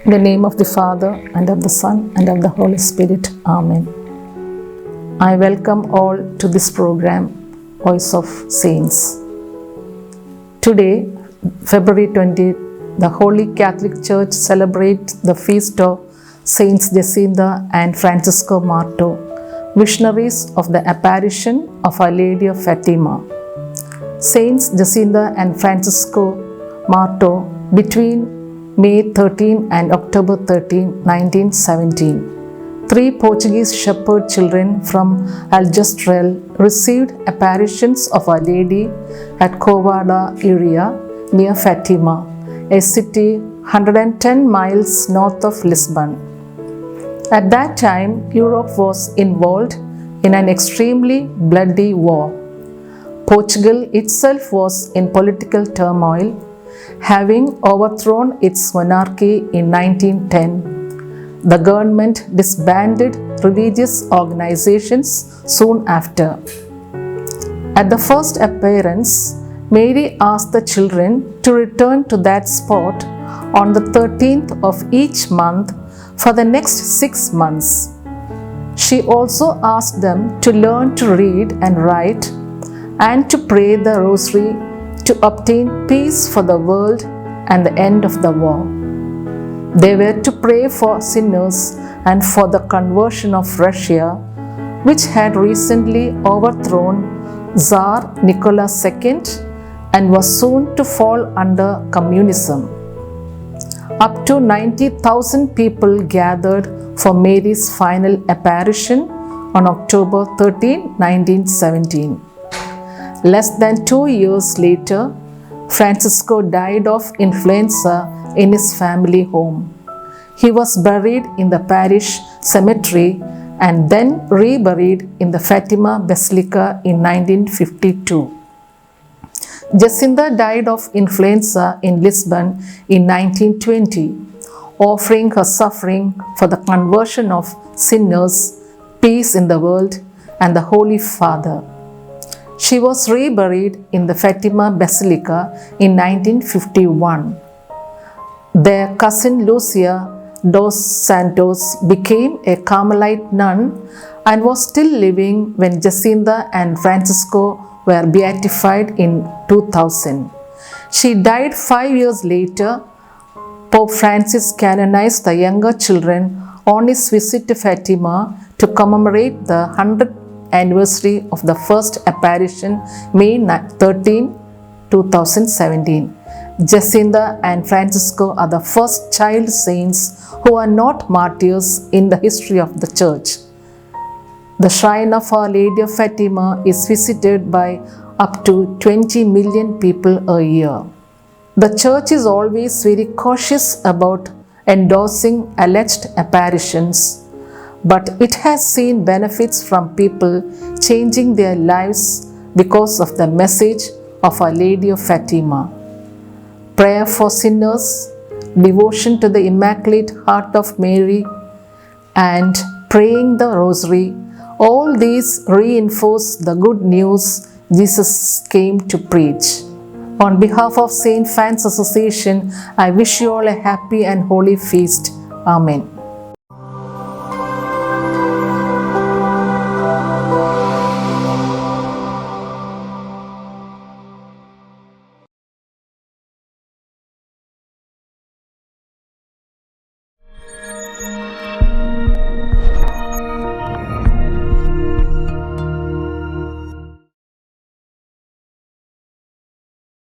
In the name of the Father, and of the Son, and of the Holy Spirit. Amen. I welcome all to this program, Voice of Saints. Today, February 20th, the Holy Catholic Church celebrates the feast of Saints Jacinta and Francisco Marto, missionaries of the apparition of Our Lady of Fatima. Saints Jacinta and Francisco Marto between May 13 and October 13, 1917. Three Portuguese shepherd children from Aljustrel received apparitions of Our Lady at Covada area near Fatima, a city 110 miles north of Lisbon. At that time, Europe was involved in an extremely bloody war. Portugal itself was in political turmoil, having overthrown its monarchy in 1910. The government disbanded religious organizations soon after. At the first appearance, Mary asked the children to return to that spot on the 13th of each month for the next 6 months. She also asked them to learn to read and write and to pray the rosary to obtain peace for the world and the end of the war. They were to pray for sinners and for the conversion of Russia, which had recently overthrown Tsar Nicholas II and was soon to fall under communism. Up to 90,000 people gathered for Mary's final apparition on October 13, 1917. Less than 2 years later, Francisco died of influenza in his family home. He was buried in the parish cemetery and then reburied in the Fatima Basilica in 1952. Jacinta died of influenza in Lisbon in 1920, offering her suffering for the conversion of sinners, peace in the world, and the Holy Father. She was reburied in the Fatima Basilica in 1951. Their cousin Lucia dos Santos became a Carmelite nun and was still living when Jacinta and Francisco were beatified in 2000. She died 5 years later. Pope Francis canonized the younger children on his visit to Fatima to commemorate the 100th anniversary of the first apparition, May 13, 2017. Jacinta and Francisco are the first child saints who are not martyrs in the history of the Church. The shrine of Our Lady of Fatima is visited by up to 20 million people a year. The Church is always very cautious about endorsing alleged apparitions, but it has seen benefits from people changing their lives because of the message of Our Lady of Fatima. Prayer for sinners, devotion to the Immaculate Heart of Mary, and praying the Rosary, all these reinforce the good news Jesus came to preach. On behalf of St. Francis Association, I wish you all a happy and holy feast. Amen.